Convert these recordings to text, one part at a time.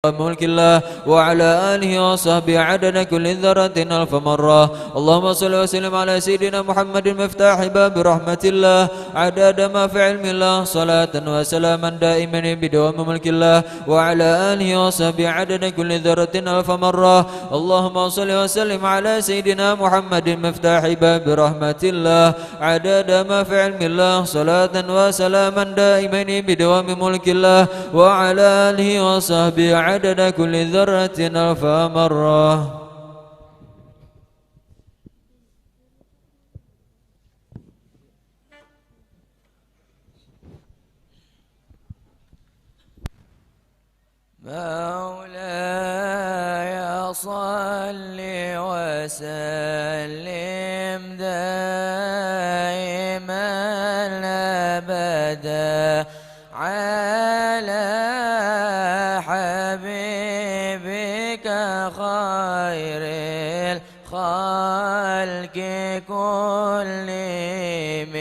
ملك الله وعلى آله وصحبه عدد كل ذرة ألف مرة. اللهم صل وسلم على سيدنا محمد مفتاح باب رحمة الله عدد ما في علم الله صلاة وسلاما دائما بدوام ملك الله وعلى آله وصحبه عدد كل ذرة ألف مرة. اللهم صل وسلم على سيدنا محمد مفتاح باب رحمة الله عدد ما في علم الله صلاة وسلاما دائما بدوام ملك الله وعلى آله وصحبه عدد كل ذرة ألف مرة. مولاي صل وسلم دائما أبدا على حبيبك خير الخلق كلهم.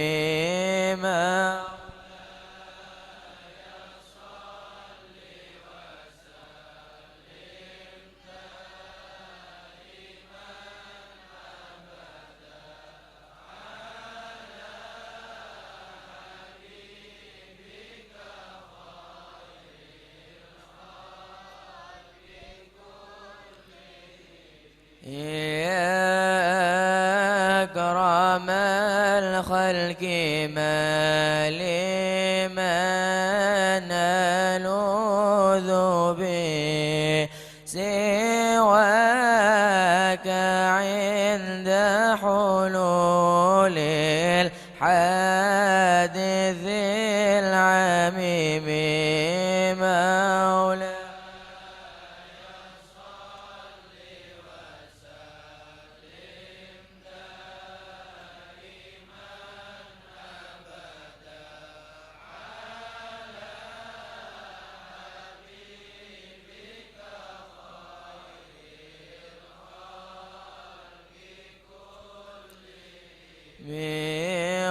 يا أكرم الخلق ما لمن ألوذ به سواك عند حلول الحادث العميم. مولاي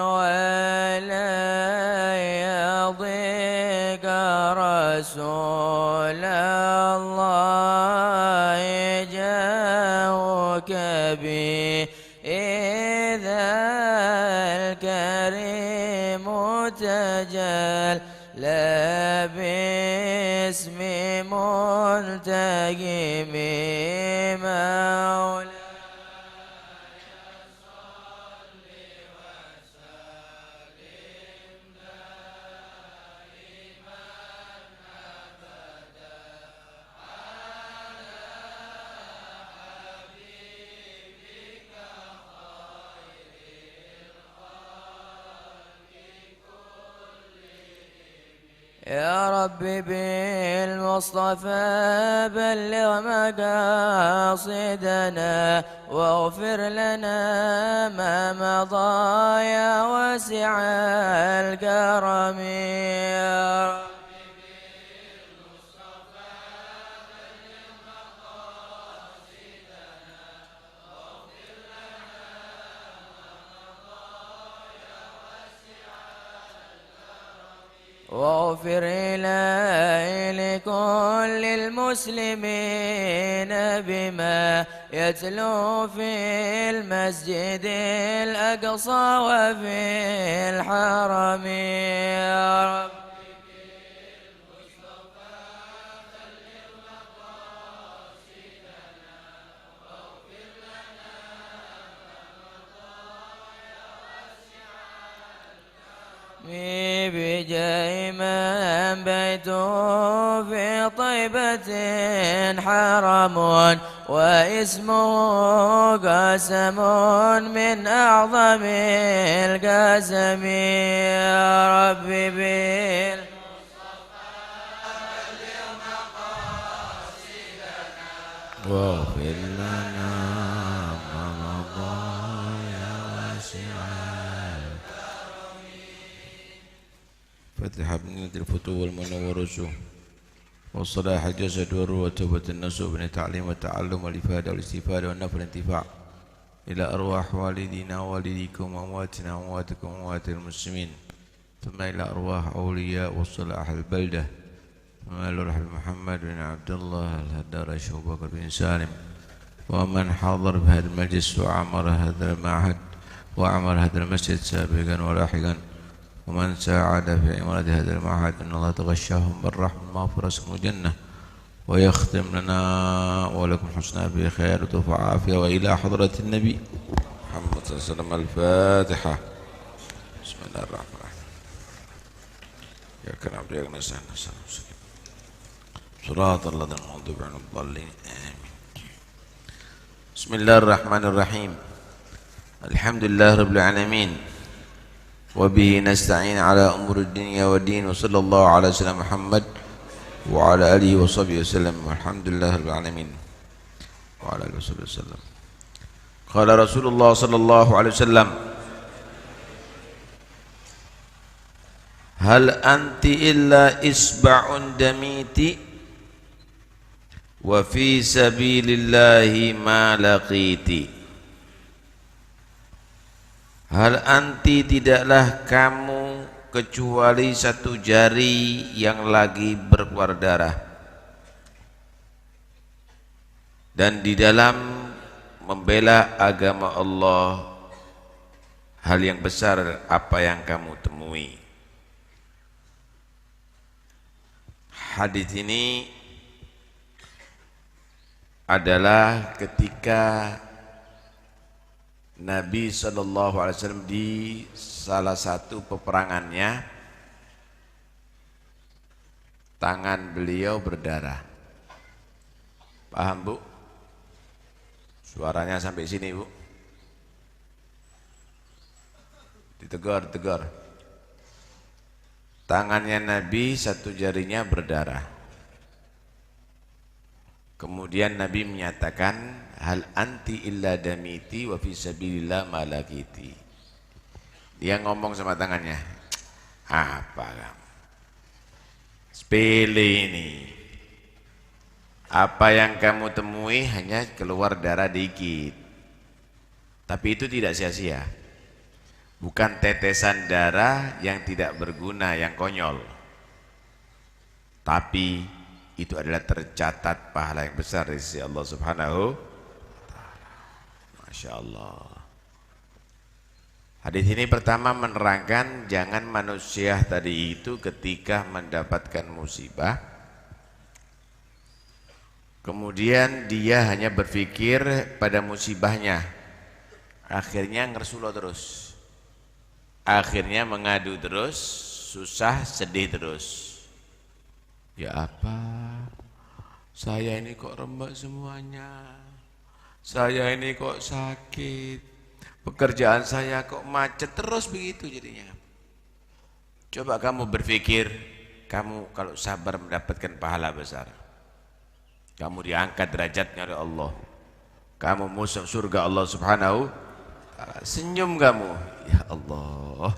ولا يضيق رسول الله جاءك به إذا الكريم تجلى باسم منتقم. مولاي يا ربي بالمصطفى بلغ مقاصدنا واغفر لنا ما مضى يا واسع الكرم. يا رب واغفر لكل المسلمين بما يتلو في المسجد الأقصى وفي الحرم. يا رب بجاه من بيته في طيبة حرم واسمه قاسم من أعظم القاسم. يا ربي بالمصطفى بلغ مقاصدنا واغفر لنا ما مضى يا واسع الكرم. فتح بنية الفتوح والمنور الرسول والصلاح الجسد والروح وتوبة النسوء من التعليم والتعلم والإفادة والاستفادة والنفع والانتفاع إلى أرواح والدينا ووالديكم وأمواتنا وأمواتكم وأموات المسلمين ثم إلى أرواح أولياء وصلاح البلدة وآل رحمة محمد بن عبد الله الهدارش أبو بكر بن سالم ومن حضر بهذا المجلس وعمر هذا المعهد وعمر هذا المسجد سابقا ولاحقا ومن ساعد في عمارة هذا المعهد أن الله تغشاهم بالرحمة المغفرة والجنة ويختم لنا ولكم حسنا بخير وعافية وإلى حضرة النبي محمد صلى الله عليه وسلم. الفاتحة. بسم الله الرحمن الرحيم. يا كرام يا نسأل صراط الذين أنعمت عليهم الضالين آمين. بسم الله الرحمن الرحيم. الحمد لله رب العالمين وبه نستعين على أمور الدنيا والدين وصلى الله على سيدنا محمد وعلى آله وصحبه وسلم والحمد لله رب العالمين وعلى آله وصحبه وسلم. قال رسول الله صلى الله عليه وسلم هل أنت إلا إصبع دميتِ wa fi sabilillahi ma laqiti. Hal anti, tidaklah kamu kecuali satu jari yang lagi berkeluar darah, dan di dalam membela agama Allah hal yang besar apa yang kamu temui. Hadis ini adalah ketika Nabi SAW di salah satu peperangannya tangan beliau berdarah. Paham Bu? Suaranya sampai sini Bu. Ditegur. Tangannya Nabi satu jarinya berdarah. Kemudian Nabi menyatakan hal anti illa damiti wa fi sabilillah ma laqiti. Dia ngomong sama tangannya, apa kamu? Sepele ini. Apa yang kamu temui hanya keluar darah dikit. Tapi itu tidak sia-sia. Bukan tetesan darah yang tidak berguna, yang konyol. Tapi itu adalah tercatat pahala yang besar dari sisi Allah Subhanahu wa taala. Masya Allah. Hadis ini pertama menerangkan jangan manusia tadi itu ketika mendapatkan musibah kemudian dia hanya berpikir pada musibahnya, akhirnya ngersulo terus, akhirnya mengadu terus, susah, sedih terus. Ya apa? Saya ini kok rembak semuanya. Saya ini kok sakit. Pekerjaan saya kok macet, terus begitu jadinya. Coba kamu berpikir, kamu kalau sabar mendapatkan pahala besar. Kamu diangkat derajatnya oleh Allah. Kamu masuk surga Allah Subhanahu wa taala. Senyum kamu. Ya Allah.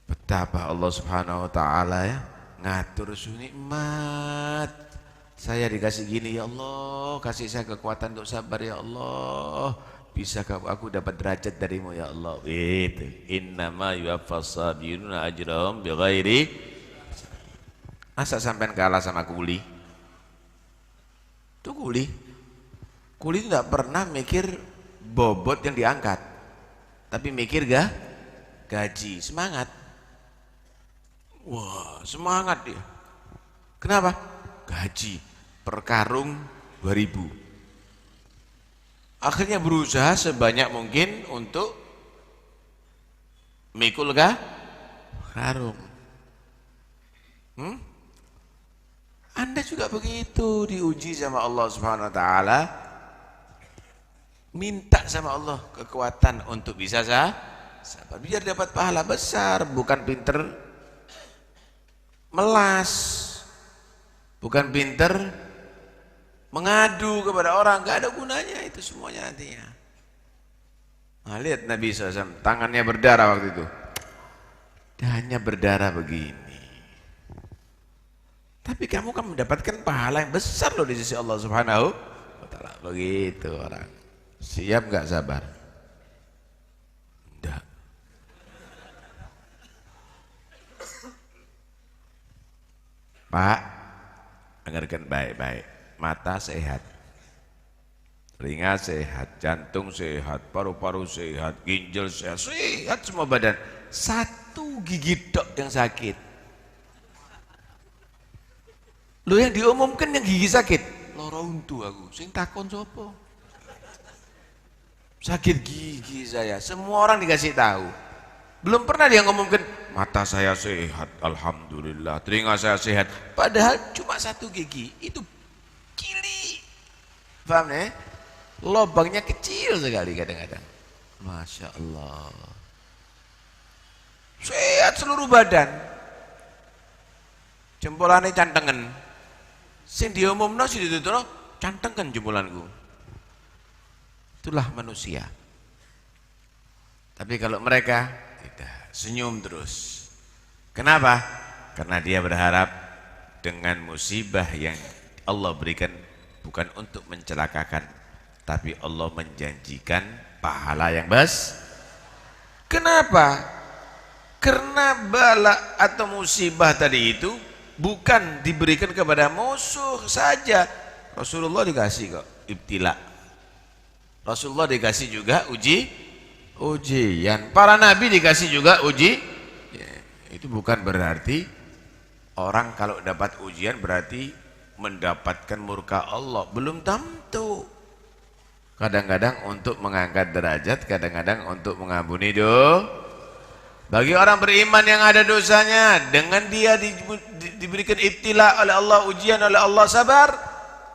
Betapa Allah Subhanahu wa taala ya ngatur nikmat. Saya dikasih gini ya Allah, kasih saya kekuatan untuk sabar ya Allah. Bisa aku dapat derajat darimu ya Allah. Itu innama yuwaffas sabiruna ajrahum bighairi. Masa sampean kalah sama kuli? Itu kuli. Kuli itu tidak pernah mikir bobot yang diangkat, tapi mikir gaji, semangat. Wah, semangat dia. Kenapa? Gaji per karung 2.000. Akhirnya berusaha sebanyak mungkin untuk mikul karung. Anda juga begitu, diuji sama Allah Subhanahu wa taala. Minta sama Allah kekuatan untuk bisa sabar biar dapat pahala besar, bukan pinter melas, bukan pinter mengadu kepada orang, gak ada gunanya itu semuanya nantinya. Nah, lihat Nabi SAW, tangannya berdarah waktu itu, hanya berdarah begini. Tapi kamu kan mendapatkan pahala yang besar loh di sisi Allah Subhanahu wa taala. Begitu orang. Siap gak sabar? Enggak. Pak, dengarkan baik-baik. Mata sehat, telinga sehat, jantung sehat, paru-paru sehat, ginjal sehat, sehat semua badan. Satu gigi tok yang sakit. Lu yang diumumkan yang gigi sakit. Loro untu aku, sing takon sapa? Sakit gigi saya. Semua orang dikasih tahu. Belum pernah dia ngomongkan mata saya sehat, alhamdulillah, telinga saya sehat. Padahal cuma satu gigi itu cili. Paham ya? Lobangnya kecil sekali kadang-kadang. Masya Allah. Sehat seluruh badan. Jempolane cantengen. Sing diumumno sing dituturno cantengen jempolanku. Itulah manusia. Tapi kalau mereka tidak, senyum terus. Kenapa? Karena dia berharap dengan musibah yang Allah berikan bukan untuk mencelakakan, tapi Allah menjanjikan pahala yang besar. Kenapa? Karena bala atau musibah tadi itu bukan diberikan kepada musuh saja. Rasulullah dikasih kok ibtila. Rasulullah dikasih juga ujian. Para nabi dikasih juga ya, itu bukan berarti orang kalau dapat ujian berarti mendapatkan murka Allah. Belum tentu. Kadang-kadang untuk mengangkat derajat, kadang-kadang untuk mengampuni dosa. Bagi orang beriman yang ada dosanya, dengan dia diberikan ibtila oleh Allah, ujian oleh Allah, sabar,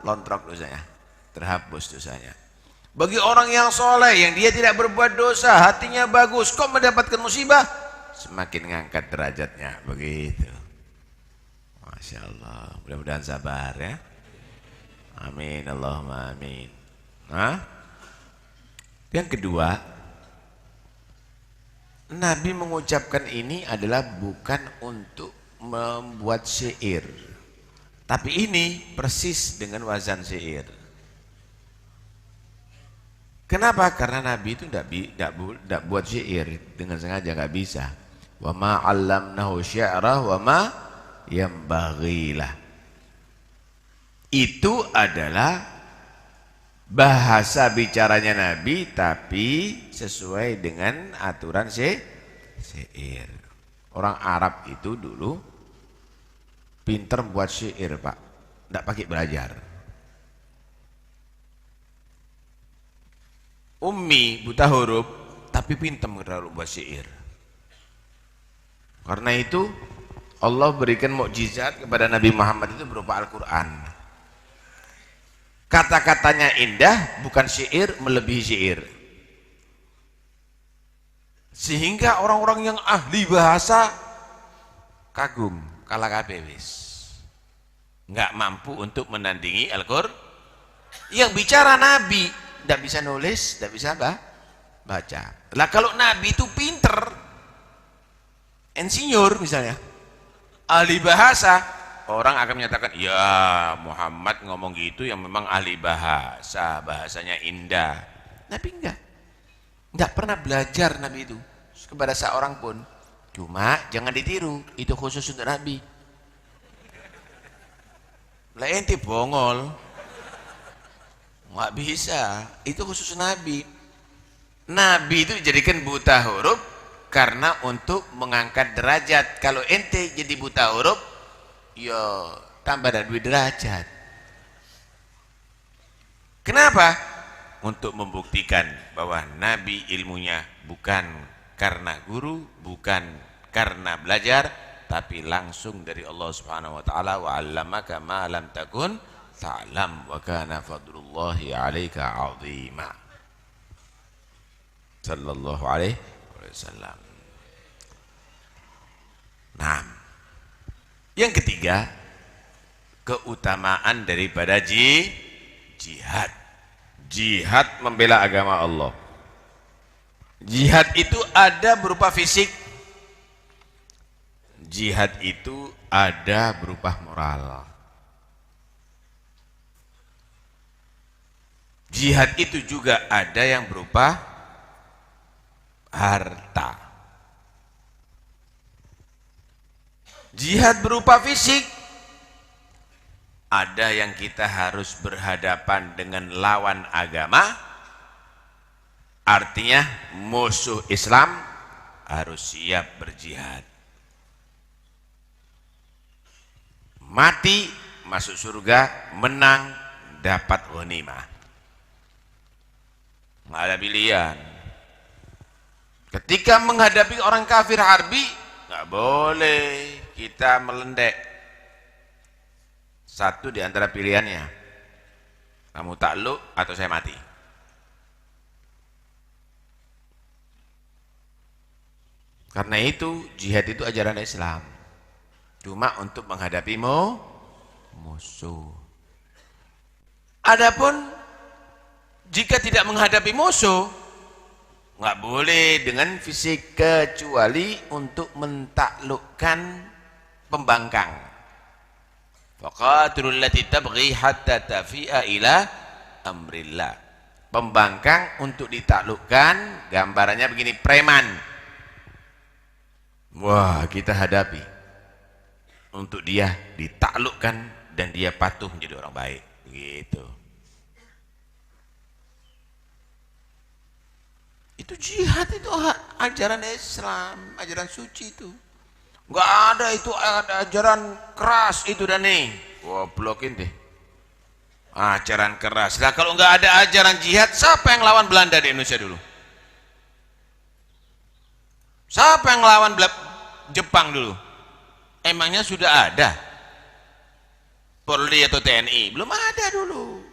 lontrok dosanya, terhapus dosanya. Bagi orang yang soleh, yang dia tidak berbuat dosa, hatinya bagus, kok mendapatkan musibah, semakin ngangkat derajatnya. Begitu. Masya Allah. Mudah-mudahan sabar ya. Amin, Allahumma amin. Yang kedua, Nabi mengucapkan ini adalah bukan untuk membuat syair, tapi ini persis dengan wazan syair. Kenapa? Karena Nabi itu tidak buat syair dengan sengaja, nggak bisa. Wa ma 'allamnahu syi'ra wa ma yambaghilah. Itu adalah bahasa bicaranya Nabi, tapi sesuai dengan aturan syair. Orang Arab itu dulu pinter buat syair, Pak, tidak pakai belajar. Ummi, buta huruf, tapi pinter buat syair. Karena itu Allah berikan mukjizat kepada Nabi Muhammad itu berupa Al-Quran. Kata-katanya indah, bukan syair, melebihi syair. Sehingga orang-orang yang ahli bahasa kagum, kalah kabeh wis. Nggak mampu untuk menandingi Al-Quran. Yang bicara Nabi, tidak bisa nulis, tidak bisa baca. Lah kalau Nabi itu pinter, insinyur misalnya, ahli bahasa, orang akan menyatakan, ya Muhammad ngomong gitu yang memang ahli bahasa, bahasanya indah. Nabi enggak pernah belajar Nabi itu kepada seorang pun. Cuma jangan ditiru, itu khusus untuk Nabi. Lah ente bongol, nggak bisa, itu khusus Nabi. Nabi itu dijadikan buta huruf karena untuk mengangkat derajat. Kalau ente jadi buta huruf, ya tambah dan duit derajat. Kenapa? Untuk membuktikan bahwa Nabi ilmunya bukan karena guru, bukan karena belajar, tapi langsung dari Allah Subhanahu wa taala. Wa 'allamaka ma lam takun ta'lam wa kana fadlullahi 'alaika 'azima. Sallallahu alaihi wasallam. Nah, yang ketiga, keutamaan daripada jihad. Jihad membela agama Allah. Jihad itu ada berupa fisik. Jihad itu ada berupa moral. Jihad itu juga ada yang berupa harta. Jihad berupa fisik, ada yang kita harus berhadapan dengan lawan agama, artinya musuh Islam harus siap berjihad. Mati masuk surga, menang dapat ghanimah. Nggak ada pilihan. Ketika menghadapi orang kafir harbi, nggak boleh kita melendek. Satu di antara pilihannya, kamu takluk atau saya mati. Karena itu jihad itu ajaran Islam, cuma untuk menghadapi musuh. Adapun jika tidak menghadapi musuh, nggak boleh dengan fisik kecuali untuk mentaklukkan pembangkang. Faqatilul lati tabghi hatta tafi'a ila amrillah. Pembangkang untuk ditaklukkan, gambarannya begini, preman. Wah, kita hadapi untuk dia ditaklukkan dan dia patuh menjadi orang baik, begitu. Itu jihad, itu ajaran Islam, ajaran suci itu. Enggak ada itu ajaran keras itu dan nih. Goblokin deh. Ajaran keras. Nah, kalau enggak ada ajaran jihad, siapa yang lawan Belanda di Indonesia dulu? Siapa yang lawan Jepang dulu? Emangnya sudah ada Polri atau TNI? Belum ada dulu.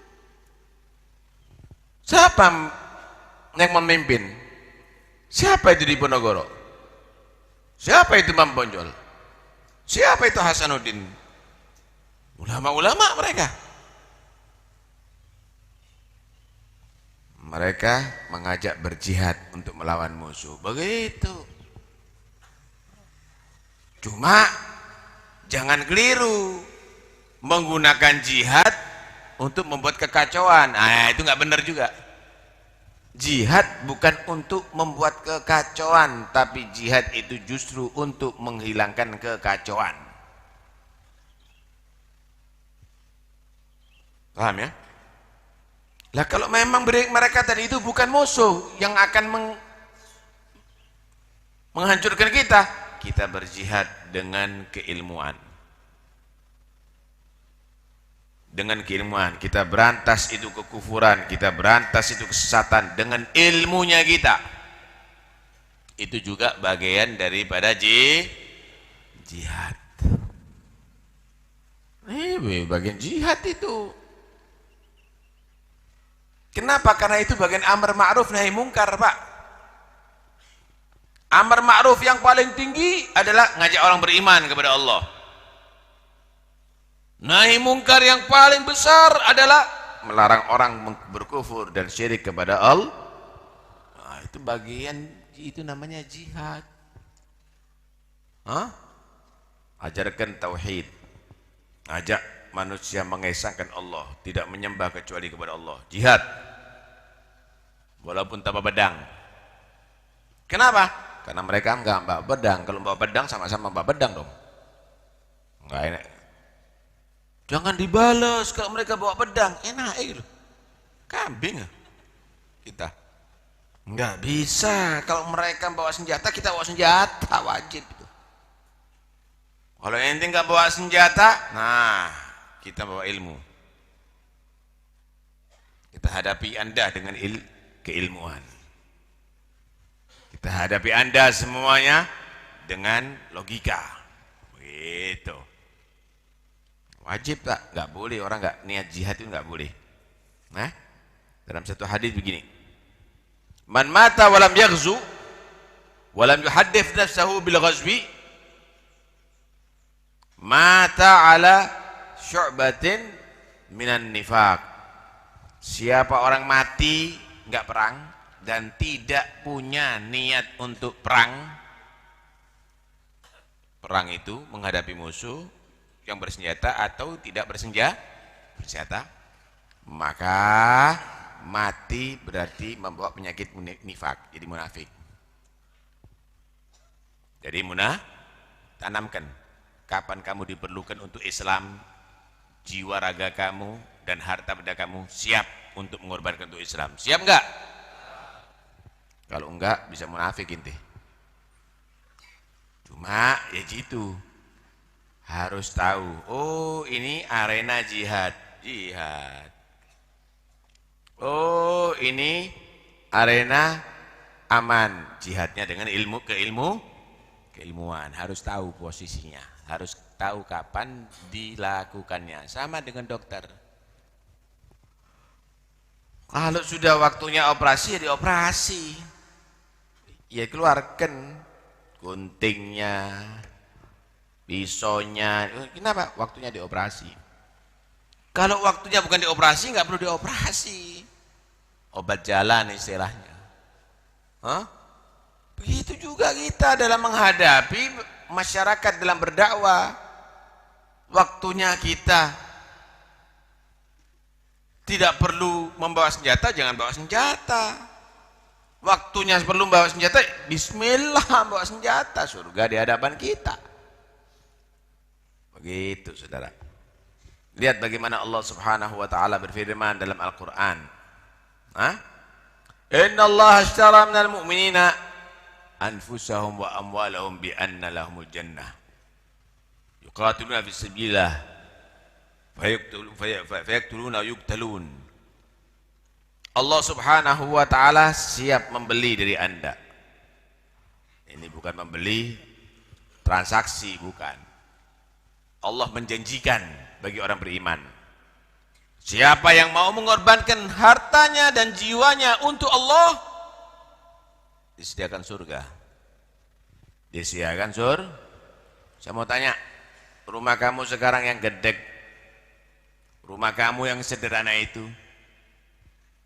Siapa yang memimpin? Siapa itu di Ponorogo? Siapa itu Imam Bonjol? Siapa itu Hasanuddin? Ulama-ulama mereka. Mereka mengajak berjihad untuk melawan musuh. Begitu. Cuma jangan keliru menggunakan jihad untuk membuat kekacauan. Nah, itu nggak benar juga. Jihad bukan untuk membuat kekacauan, tapi jihad itu justru untuk menghilangkan kekacauan. Paham ya? Lah kalau memang mereka tadi itu bukan musuh yang akan menghancurkan kita, kita berjihad dengan keilmuan. Dengan keilmuan kita berantas itu kekufuran, kita berantas itu kesesatan dengan ilmunya kita. Itu juga bagian daripada jihad. Bagian jihad itu. Kenapa? Karena itu bagian amar ma'ruf nahi mungkar, Pak. Amar ma'ruf yang paling tinggi adalah ngajak orang beriman kepada Allah. Nahi mungkar yang paling besar adalah melarang orang berkufur dan syirik kepada Allah. Nah, itu bagian, itu namanya jihad. Ajarkan tauhid, ajak manusia mengesahkan Allah, tidak menyembah kecuali kepada Allah. Jihad, walaupun tanpa pedang. Kenapa? Karena mereka enggak bawa pedang. Kalau bawa pedang sama-sama bawa pedang dong. Enggak enak. Jangan dibalas kalau mereka bawa pedang, enak gitu. Kambing kita. Enggak bisa kalau mereka bawa senjata, kita bawa senjata, wajib itu. Kalau ente enggak bawa senjata, nah kita bawa ilmu. Kita hadapi Anda dengan keilmuan. Kita hadapi Anda semuanya dengan logika. Begitu. Wajib tak? Nggak boleh orang nggak niat jihad itu nggak boleh. Nah, dalam satu hadis begini, man mata walam yaghzu walam yuhaddits nafsahu bil ghazwi mata ala syu'batin minan nifaq. Siapa orang mati nggak perang dan tidak punya niat untuk perang itu menghadapi musuh yang bersenjata atau tidak bersenjata, maka mati berarti membawa penyakit nifak, jadi munafik. Jadi tanamkan kapan kamu diperlukan untuk Islam, jiwa raga kamu dan harta benda kamu siap untuk mengorbankan untuk Islam. Siap enggak? Kalau enggak bisa munafik inti. Cuma ya gitu. Harus tahu, oh ini arena jihad. Jihad. Oh ini arena aman. Jihadnya dengan keilmuan. Harus tahu posisinya. Harus tahu kapan dilakukannya. Sama dengan dokter. Kalau sudah waktunya operasi, ya dioperasi. Ya keluarkan guntingnya, pisaunya. Kenapa? Waktunya dioperasi. Kalau waktunya bukan dioperasi, nggak perlu dioperasi. Obat jalan istilahnya. Hah? Begitu juga kita dalam menghadapi masyarakat dalam berdakwah. Waktunya kita tidak perlu membawa senjata, jangan bawa senjata. Waktunya perlu membawa senjata, bismillah bawa senjata, surga di hadapan kita. Begitu saudara. Lihat bagaimana Allah Subhanahu wa taala berfirman dalam Al-Qur'an. Inna Allah ashtara minal mu'minina anfusahum wa amwalahum bi anna lahumul jannah yuqatiluna fi sabilillah fayaktuluna yuktalun. Allah Subhanahu wa taala siap membeli dari Anda. Ini bukan membeli transaksi, bukan. Allah menjanjikan bagi orang beriman, siapa yang mau mengorbankan hartanya dan jiwanya untuk Allah, disediakan surga. Disediakan surga. Saya mau tanya, rumah kamu sekarang yang gedek, rumah kamu yang sederhana itu,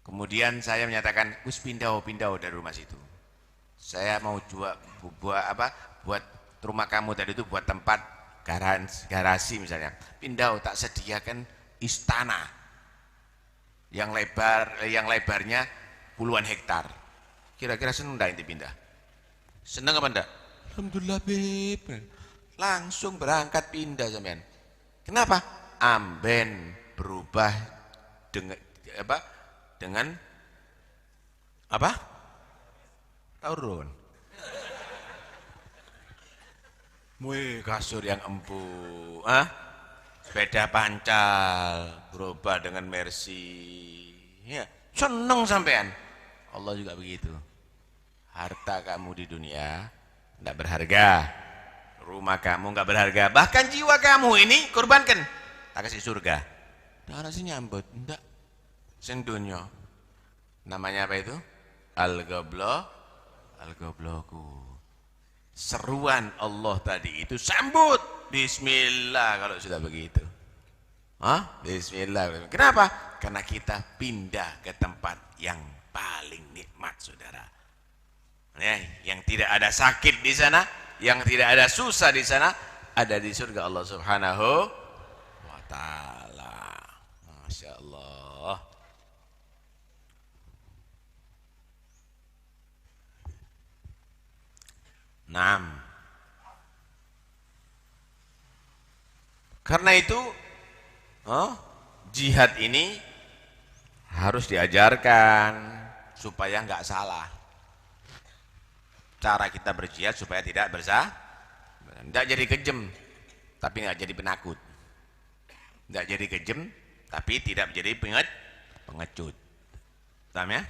kemudian saya menyatakan, wis pindah dari rumah situ. Saya mau buat rumah kamu tadi itu buat tempat garasi misalnya. Pindah, tak sediakan istana yang lebarnya puluhan hektar. Kira-kira seneng enggak inti pindah? Seneng apa enggak? Alhamdulillah beb. Langsung berangkat pindah sampean. Kenapa? Amben berubah dengan apa? Turun. Wih, kasur yang empuk, sepeda pancal berubah dengan Mercy. Ya, seneng sampean. Allah juga begitu. Harta kamu di dunia tidak berharga, rumah kamu nggak berharga, bahkan jiwa kamu ini korbankan, tak kasih surga. Nah, sih nyambut, enggak. Sing dunya. Namanya apa itu? Al-gobloku. Seruan Allah tadi itu sambut bismillah kalau sudah begitu. Bismillah. Kenapa? Karena kita pindah ke tempat yang paling nikmat, saudara. Ya, yang tidak ada sakit di sana, yang tidak ada susah di sana, ada di surga Allah Subhanahu wa taala. Masya Allah. Karena itu jihad ini harus diajarkan supaya nggak salah. Cara kita berjihad supaya tidak tidak jadi kejem, tapi nggak jadi penakut. Nggak jadi kejem, tapi tidak menjadi pengecut. Paham ya?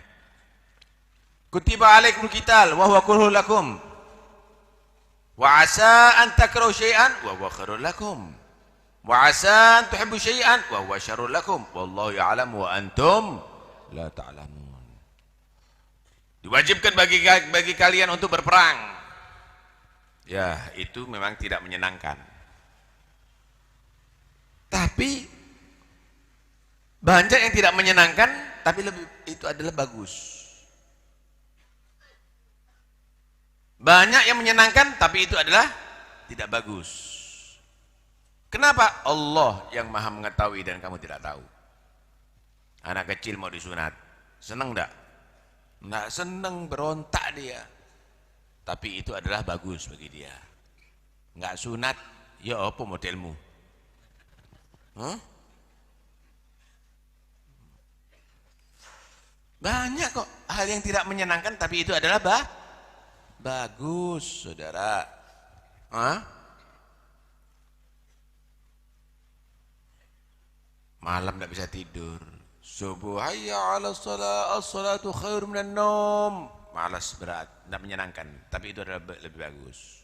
Kutiba alaikumul qital wa huwa kurhun lakum. Wa asa an takrahu syai'an wa huwa khairul lakum. Wa asa an tuhibbu syai'an wa huwa syarrul lakum. Wallahu ya'lamu wa antum la ta'lamun. Diwajibkan bagi kalian untuk berperang. Ya, itu memang tidak menyenangkan. Tapi banyak yang tidak menyenangkan, tapi itu adalah bagus. Banyak yang menyenangkan, tapi itu adalah tidak bagus. Kenapa? Allah yang maha mengetahui dan kamu tidak tahu. Anak kecil mau disunat, senang enggak? Enggak senang, berontak dia. Tapi itu adalah bagus bagi dia. Enggak sunat, ya apa modelmu? Banyak kok hal yang tidak menyenangkan, tapi itu adalah bagus, saudara. Hah? Malam tidak bisa tidur. Subuh, hayya ala salat, as-salatu khair minan naum. Malas, berat, tidak menyenangkan, tapi itu adalah lebih bagus.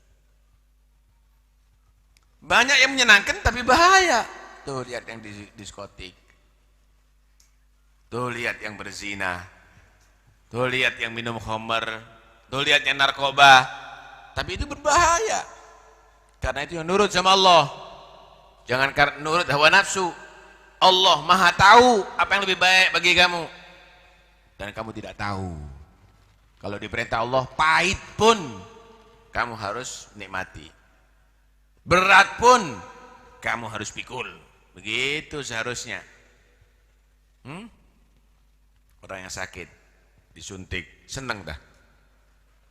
Banyak yang menyenangkan tapi bahaya. Tuh lihat yang di diskotik. Tuh lihat yang berzina. Tuh lihat yang minum khamar. Tuh lihat yang narkoba. Tapi itu berbahaya. Karena itu yang nurut sama Allah. Jangan nurut hawa nafsu. Allah Maha tahu apa yang lebih baik bagi kamu. Dan kamu tidak tahu. Kalau diperintah Allah pahit pun kamu harus nikmati. Berat pun kamu harus pikul. Begitu seharusnya. Orang yang sakit disuntik, seneng dah.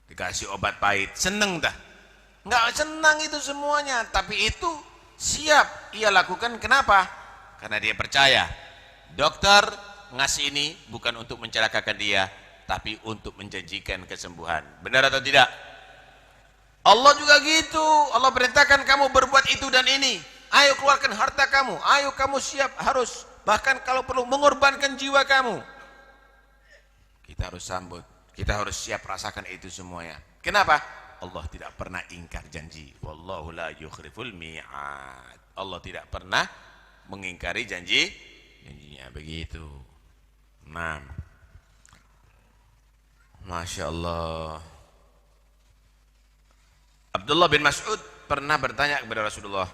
Dikasih obat pahit, seneng dah. Enggak senang itu semuanya, tapi itu siap ia lakukan. Kenapa? Karena dia percaya dokter ngasih ini bukan untuk mencelakakan dia, tapi untuk menjanjikan kesembuhan. Benar atau tidak? Allah juga gitu. Allah perintahkan kamu berbuat itu dan ini. Ayo keluarkan harta kamu. Ayo kamu siap harus. Bahkan kalau perlu mengorbankan jiwa kamu. Kita harus sambut. Kita harus siap rasakan itu semuanya. Kenapa? Allah tidak pernah ingkar janji. Wallahu la yukhliful mi'ad. Allah tidak pernah mengingkari janjinya. Begitu. Nah. Masya Allah. Abdullah bin Mas'ud pernah bertanya kepada Rasulullah,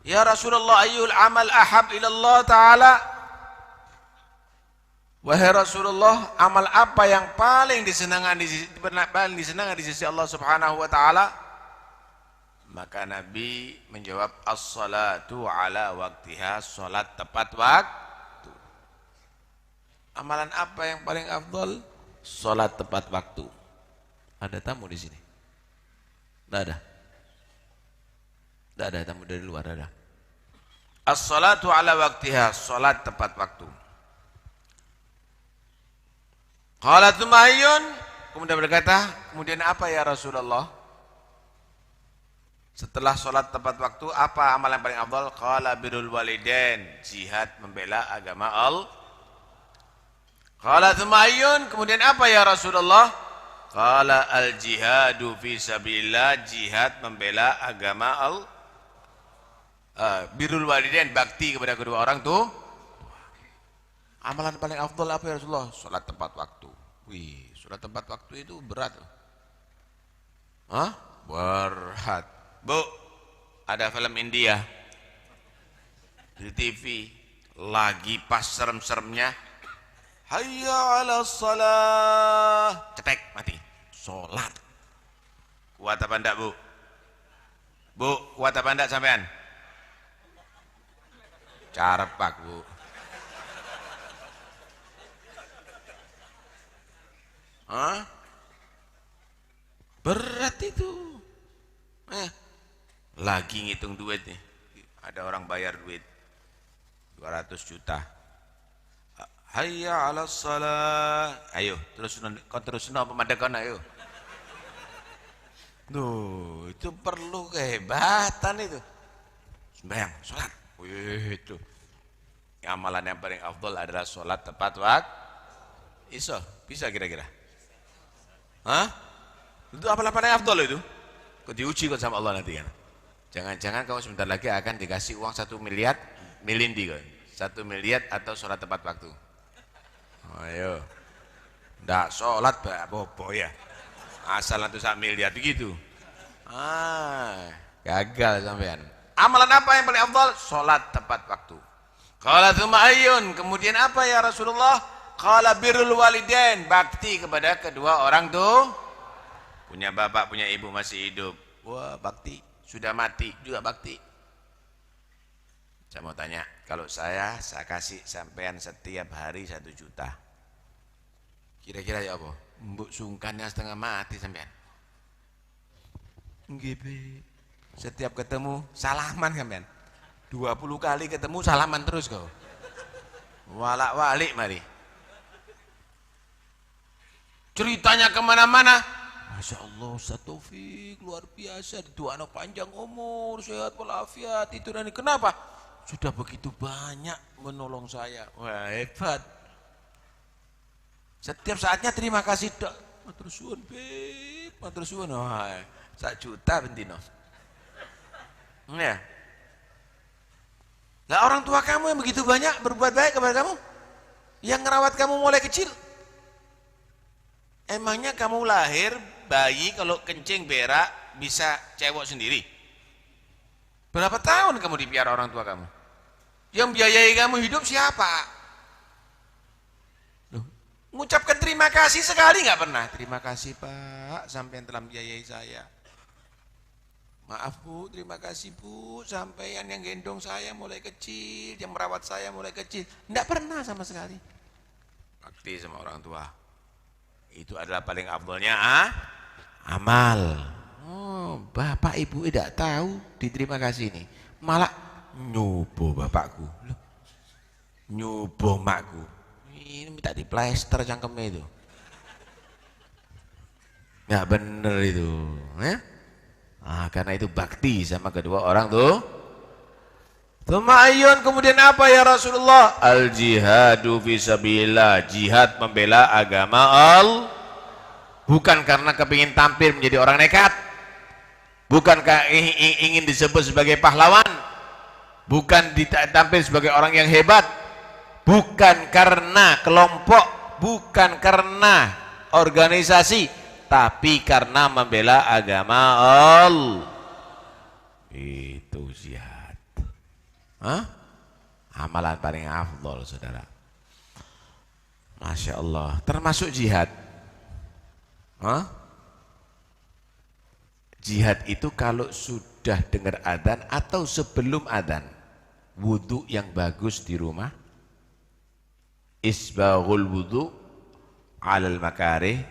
ya Rasulullah, ayyul amal ahab ilallah ta'ala? Wahai Rasulullah, amal apa yang paling disenangan di sisi Allah subhanahu wa ta'ala? Maka Nabi menjawab, as-salatu ala waktiha, salat tepat waktu. Amalan apa yang paling afdal? Salat tepat waktu. Ada tamu di sini? Tidak ada. Tidak ada tamu dari luar, ada. As-salatu ala waktiha, salat tepat waktu. Qala tumayyun, kemudian berkata, kemudian apa ya Rasulullah? Setelah salat tepat waktu, apa amalan paling afdal? Qala birrul walidain, jihad membela agama Allah. Qala tumayyun, kemudian apa ya Rasulullah? Qala al-jihadu fi sabilillah, jihad membela agama Allah. Birrul walidain, bakti kepada kedua orang tuh. Amalan paling afdal apa ya Rasulullah? Salat tepat waktu. Wih, salat tepat waktu itu berat. Hah? Berat. Bu, ada film India di TV lagi pas serem-seremnya. Hayya ala salah, cetek mati. Sholat. Kuat apa enggak, Bu? Bu, kuat apa enggak sampean? Carpak, Bu. Hah? Berat itu. Lagi ngitung duit nih. Ada orang bayar duit 200 juta. Hayya ala salah. Ayo, terus pemandangan ayo. Duh, itu perlu kehebatan itu. Sembahyang, sholat. Wih, itu. Amalan yang paling afdal adalah sholat tepat waktu. Iso, bisa kira-kira? Hah? Itu amalan paling afdal itu. Kau diuji kau sama Allah nanti kan. Jangan-jangan kau sebentar lagi akan dikasih uang 1 miliar milindi kau. 1 miliar atau sholat tepat waktu. Ayo, ndak sholat bobo ya, asal nanti 1 miliar begitu. Gagal sampean. Amalan apa yang paling afdal? Sholat tepat waktu. Qala tsumma ayyun, kemudian apa ya Rasulullah? Qala birrul walidain, bakti kepada kedua orang tuh. Punya bapak, punya ibu masih hidup. Wah, bakti. Sudah mati juga bakti. Saya mau tanya, kalau saya kasih sampean setiap hari 1 juta, kira-kira ya apa? Mbok sungkannya setengah mati sampean. Nggih, setiap ketemu salaman sampean. 20 kali ketemu salaman terus kau. Walak-walik mari. ceritanya kemana-mana. Masya Allah Ustaz Taufik luar biasa, itu anak panjang umur, sehat walafiat, itu dan ini. Kenapa? Sudah begitu banyak menolong saya. Wah hebat. Setiap saatnya terima kasih dok. Matur suwun Bib, matur suwun. Wah 1 juta bentino. Ya. Lah orang tua kamu yang begitu banyak berbuat baik kepada kamu, yang ngerawat kamu mulai kecil. Emangnya kamu lahir bayi kalau kencing berak bisa cewek sendiri? Berapa tahun kamu dipiara orang tua kamu? Yang biayai kamu hidup siapa? Loh, mengucapkan terima kasih sekali nggak pernah. Terima kasih Pak, sampai yang telah biayai saya. Maaf Bu, terima kasih Bu, sampean yang gendong saya mulai kecil, yang merawat saya mulai kecil. Nggak pernah sama sekali. Bakti sama orang tua. Itu adalah paling afdolnya amal. Oh, bapak ibu tidak tahu diterima kasih ini, malah nyubo bapakku, loh, nyubo makku. Ini minta diplester cangkemnya itu. Nggak bener itu, ya? Karena itu bakti sama kedua orang tuh. Tumayun, kemudian apa ya Rasulullah? Al jihadu fisabilillah, jihad membela agama Allah. Bukan karena kepingin tampil menjadi orang nekat, bukan ingin disebut sebagai pahlawan, bukan ditampil sebagai orang yang hebat, bukan karena kelompok, bukan karena organisasi, tapi karena membela agama Allah. Itu jihad. Amalan paling afdol saudara. Masya Allah. Termasuk jihad. Jihad itu kalau sudah dengar adzan atau sebelum adzan, wudhu yang bagus di rumah, isbaghul wudhu alal makarih.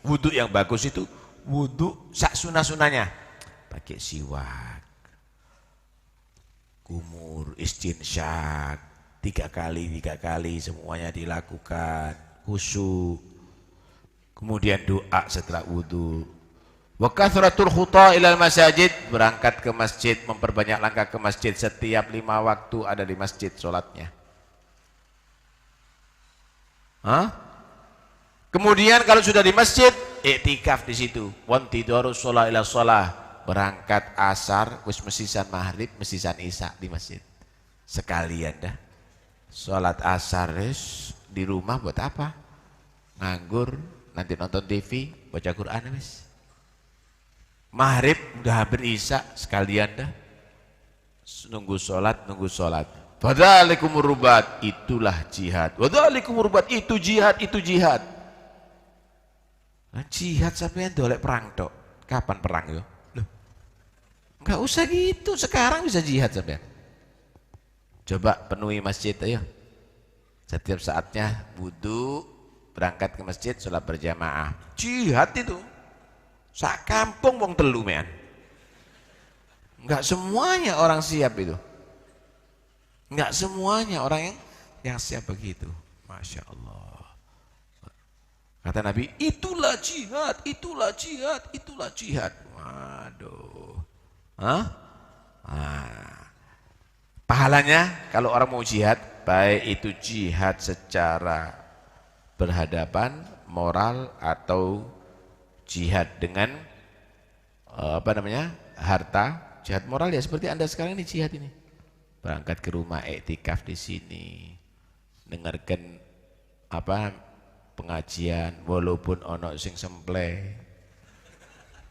Wudhu yang bagus itu wudhu sak sunah-sunahnya, pakai siwak, kumur, istinsyak 3 kali semuanya dilakukan, khusyuk. Kemudian doa setelah wudhu. Wa kathratul khuta ilal masajid, berangkat ke masjid, memperbanyak langkah ke masjid, setiap 5 waktu ada di masjid sholatnya. Kemudian kalau sudah di masjid, iktikaf di situ. Wantidharus shalah ila shalah, berangkat asar, wis mesisan maghrib, mesisan isya di masjid. Sekalian dah. Sholat asar di rumah buat apa? Nganggur, nanti nonton TV, baca Quran wis. Maghrib udah hampir isya, sekalian dah. Nunggu sholat. Fadzalikumur rubat, itulah jihad. Fadzalikumur rubat, itu jihad. Nah, jihad sampean dolek perang tok. Kapan perang yo? Loh. Enggak usah gitu, sekarang bisa jihad sampean. Coba penuhi masjid ayo. Setiap saatnya wudu, berangkat ke masjid, sholat berjamaah. Jihad itu. Sak kampung wong telu men. Enggak semuanya orang siap itu. Enggak semuanya orang yang siap begitu. Masya Allah. Kata Nabi, itulah jihad. Waduh. Pahalanya kalau orang mau jihad, baik itu jihad secara berhadapan, moral, atau jihad dengan harta. Jihad moral ya seperti Anda sekarang ini jihad ini. Berangkat ke rumah, iktikaf di sini, dengarkan pengajian walaupun ono sing semple,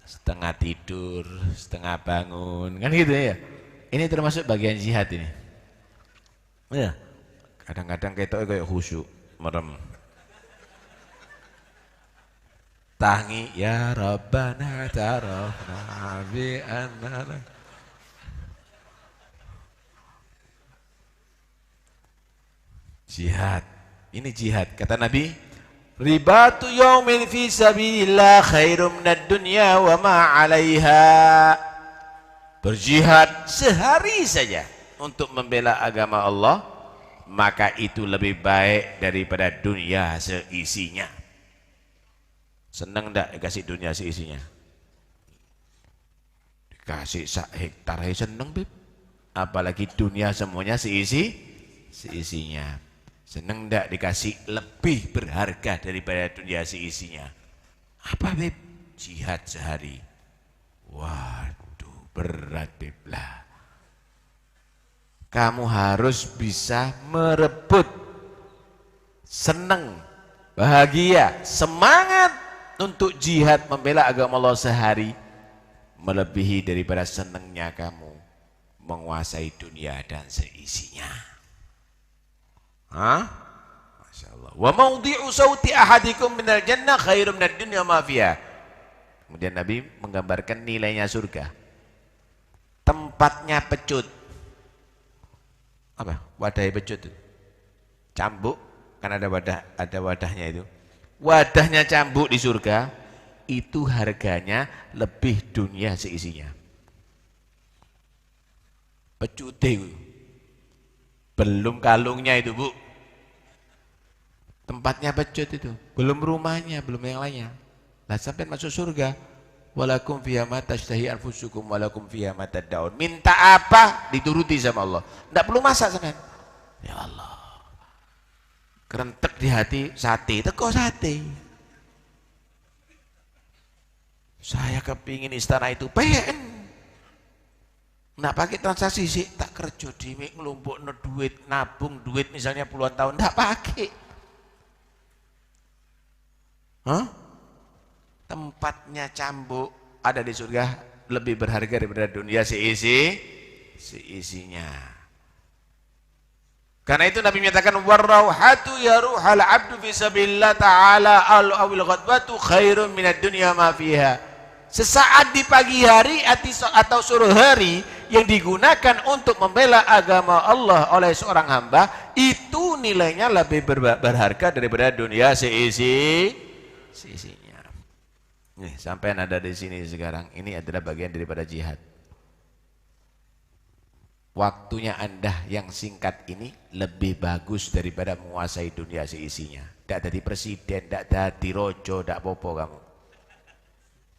setengah tidur, setengah bangun, kan gitu ya. Ini termasuk bagian jihad ini. Ya. Kadang-kadang kayak khusyuk, merem. Tangi ya Rabbana tarafna bi annana. Jihad. Ini jihad. Kata Nabi, ribatu yaumin fi sabilillah khairum minad dunya wa ma 'alaiha. Berjihad sehari saja untuk membela agama Allah, maka itu lebih baik daripada dunia seisinya. Seneng ndak dikasih dunia seisinya? Dikasih sak hektar aja seneng, Beb. Apalagi dunia semuanya seisinya. Seneng ndak dikasih lebih berharga daripada dunia seisinya? Apa, Beb? Jihad sehari. Waduh, berat, Beb lah. Kamu harus bisa merebut seneng, bahagia, semangat untuk jihad membela agama Allah sehari melebihi daripada senengnya kamu menguasai dunia dan seisinya. Hah? Masya Allah. Wa mawdi'u sauti ahadikum minal jannah khairum minad dunya ma fiha. Kemudian Nabi menggambarkan nilainya surga. Tempatnya pecut. Apa? Wadah pecut itu. Cambuk, kan ada wadahnya itu. Wadahnya cambuk di surga itu harganya lebih dunia seisinya. Pecute itu. Belum kalungnya itu, Bu. Tempatnya pecut itu, belum rumahnya, belum yang lainnya. Lah sampai masuk surga, walakum fiha ma tashtahi anfusukum walakum fiha ma tad'un. Minta apa dituruti sama Allah. Enggak perlu masak sampean. Ya Allah. Kerentek di hati sate, teko sate. Saya kepingin istana itu PN. Nggak pakai transaksi sih, tak kerja di ngelumpuk duit, nabung duit misalnya puluhan tahun, nggak pakai. Hah? Tempatnya cambuk ada di surga lebih berharga daripada dunia seisinya. Karena itu Nabi menyatakan warauhatu yaruhal abdu fi sabilillah ta'ala al-awil ghadbatu khairun minad dunya ma fiha. Sesaat di pagi hari atau sore hari yang digunakan untuk membela agama Allah oleh seorang hamba itu nilainya lebih berharga daripada dunia seisinya. Nih, sampai ada di sini sekarang. Ini adalah bagian daripada jihad. Waktunya Anda yang singkat ini lebih bagus daripada menguasai dunia seisinya. Tidak jadi presiden, tidak jadi rojo, tidak apa-apa kamu.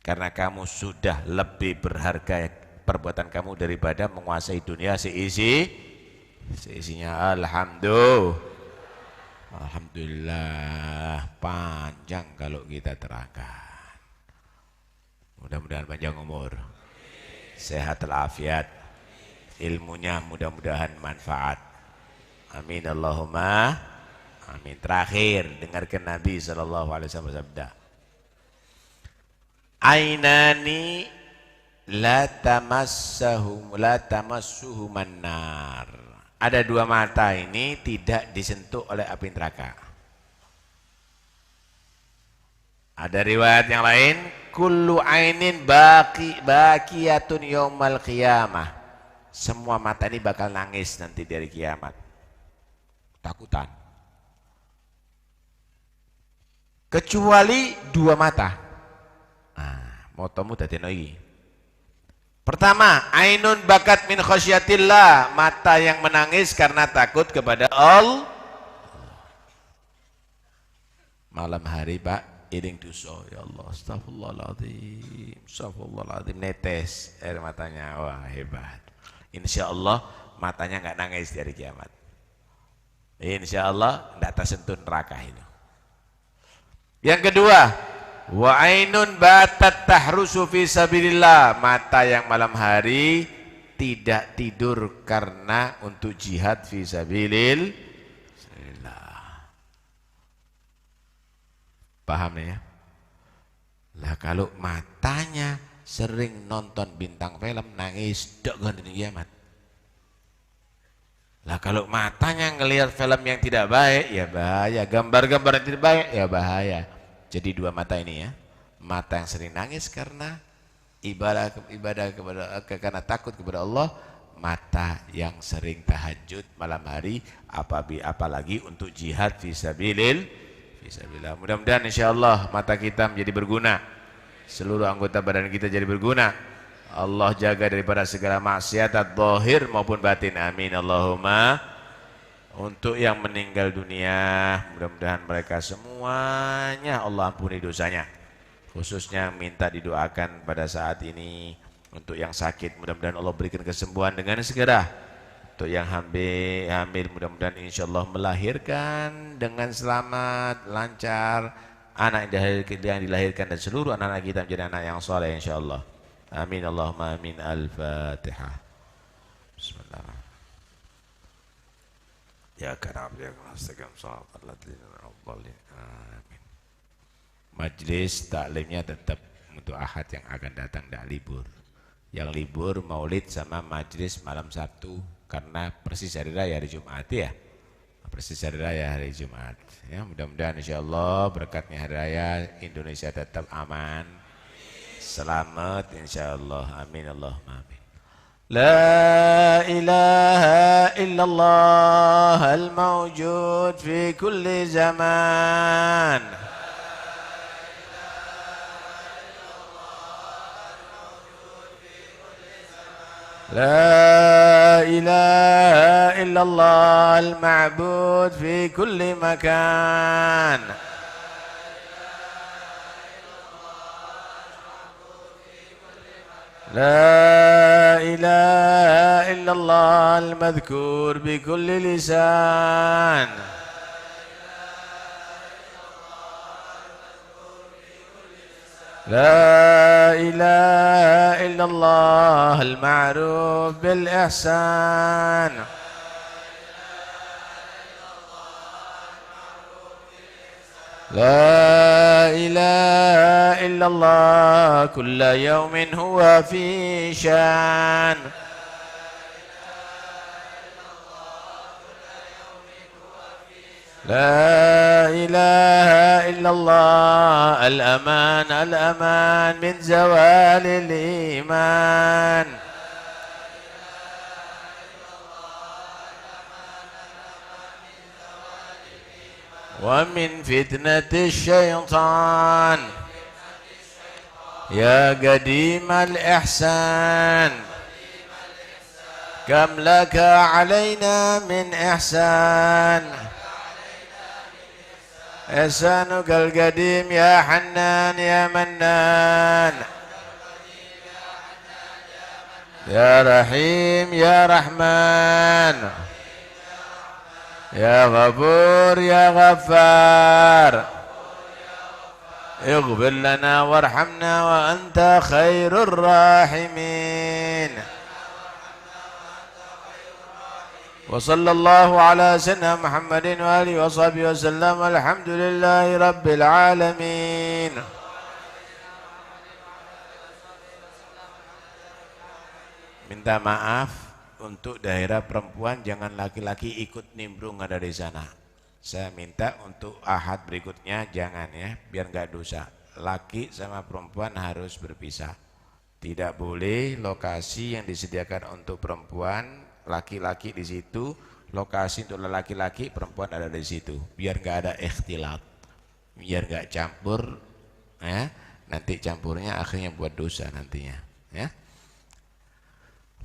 Karena kamu sudah lebih berharga perbuatan kamu daripada menguasai dunia seisinya. Alhamdulillah, panjang kalau kita terangkan. Mudah-mudahan panjang umur, sehat walafiat, ilmunya mudah-mudahan manfaat. Amin Allahumma amin. Terakhir, dengarkan Nabi SAW bersabda, ainani la tamassuhuman nar. Ada dua mata ini tidak disentuh oleh api neraka. Ada riwayat yang lain, kullu ainin baqiyatun yaumal qiyamah. Semua mata ini bakal nangis nanti dari kiamat. Takutan. Kecuali dua mata. Motomu dadi iki. Pertama, ainun bakat min khasyatillah, mata yang menangis karena takut kepada Allah. Malam hari, Pak, iring dosa, ya Allah, astagfirullahaladzim, netes air matanya. Wah, hebat. Insya Allah matanya nggak nangis dari kiamat. Insya Allah nggak tersentuh neraka itu. Yang kedua, wa ainun batat tahrusu fi sabilillah, mata yang malam hari tidak tidur karena untuk jihad fi sabilillah. Paham nih ya? Lah kalau matanya sering nonton bintang film nangis dok ganti kiamat. Lah kalau matanya ngelihat film yang tidak baik ya bahaya, gambar-gambar yang tidak baik ya bahaya. Jadi dua mata ini ya, mata yang sering nangis karena ibadah kepada karena takut kepada Allah, mata yang sering tahajud malam hari, apalagi untuk jihad fisabilillah. Mudah-mudahan insyaallah mata kita menjadi berguna, seluruh anggota badan kita jadi berguna. Allah jaga daripada segala maksiat zahir maupun batin. Amin Allahumma. Untuk yang meninggal dunia, mudah-mudahan mereka semuanya Allah ampuni dosanya. Khususnya minta didoakan pada saat ini untuk yang sakit, mudah-mudahan Allah berikan kesembuhan dengan segera. Untuk yang hamil mudah-mudahan insyaallah melahirkan dengan selamat, lancar, anak yang dilahirkan dan seluruh anak-anak kita menjadi anak yang saleh insyaallah. Amin Allahumma amin. Al-Fatihah. Bismillahirrahmanirrahim. Ya karab ya astagfirullah sallallahu alaihi wasallam. Amin. Majlis taklimnya tetap untuk Ahad yang akan datang, tidak libur. Yang libur maulid sama majlis malam Sabtu karena persis hari raya hari Jumat ya. Persis hari raya hari Jumat. Ya, mudah-mudahan insyaallah berkatnya hari raya Indonesia tetap aman. Selamat insyaallah. Amin Allahumma amin. La ilaha illallah al-mawjud fi kulli zaman. لا إله إلا الله المعبود في كل مكان. لا إله إلا الله المذكور بكل لسان. لا إله إلا الله المعروف بالإحسان. لا إله إلا الله كل يوم هو في شان. لا إله إلا الله الأمان الأمان من زوال الإيمان. ومن فتنة الشيطان. يا قديم الإحسان كم لك علينا من إحسان. إحسانك القديم يا حنان يا منان. يا رحيم يا رحمن. يا غفور يا غفار. اغفر لنا وارحمنا وأنت خير الراحمين. وصلى الله على سيدنا محمد وآله وصحبه وسلم. الحمد لله رب العالمين. Minta maaf untuk daerah perempuan, jangan laki-laki ikut nimbrung ada di sana. Saya minta untuk Ahad berikutnya jangan ya, biar nggak dosa. Laki sama perempuan harus berpisah. Tidak boleh lokasi yang disediakan untuk perempuan laki-laki di situ, lokasi untuk laki-laki, perempuan ada di situ, biar nggak ada ikhtilat, biar nggak campur, ya. Nanti campurnya akhirnya buat dosa nantinya, ya.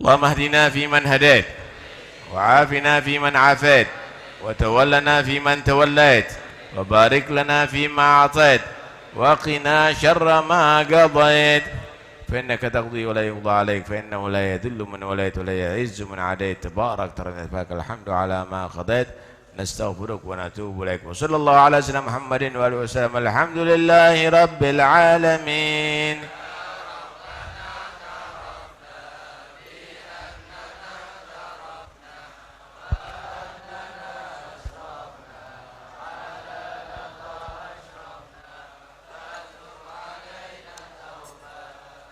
Allahumma hdina fi man hadait, wa afina fi man afait, wa tawallana fi man tawallait, wa barik lana fi ma atait, wa qina syarra ma qadait. فإنك تقضي ولا يقضى عليك فإنه لا يذل من وليت ولا يعز من عاديت تبارك فلك الحمد على ما قضيت نستغفرك ونتوب إليك وصلى الله على سيدنا محمد وآله وسلم. الحمد لله رب العالمين.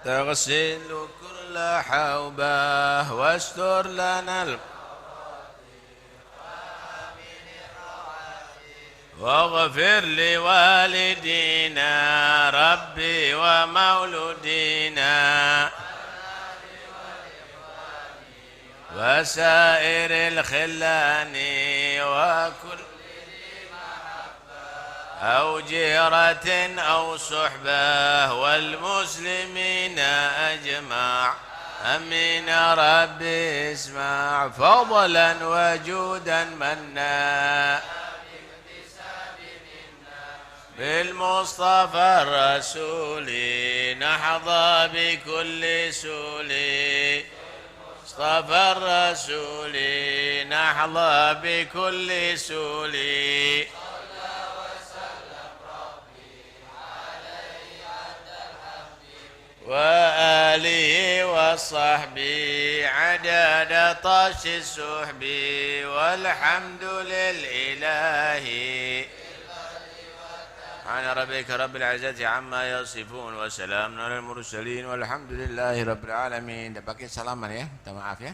تغسل كل حوبة واستر لنا واغفر لوالدينا ربي ومولودينا وسائر الخلان وكل أو جيرة أو صحبة والمسلمين أجمع. أمين ربي اسمع فضلا وجودا منا بالمصطفى الرسول نحظى بكل سول مصطفى الرسول نحظى بكل سول وآله وصحبه عدد طش السحب والحمد للإله سبحان ربك رب العزة عما يصفون وسلام على المرسلين والحمد لله رب العالمين. Dah pakai salaman ya, minta maaf ya.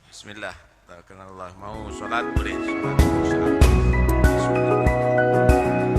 Bismillah. Tawakkalna Allah. Mau salat boleh. Salat. Bismillah.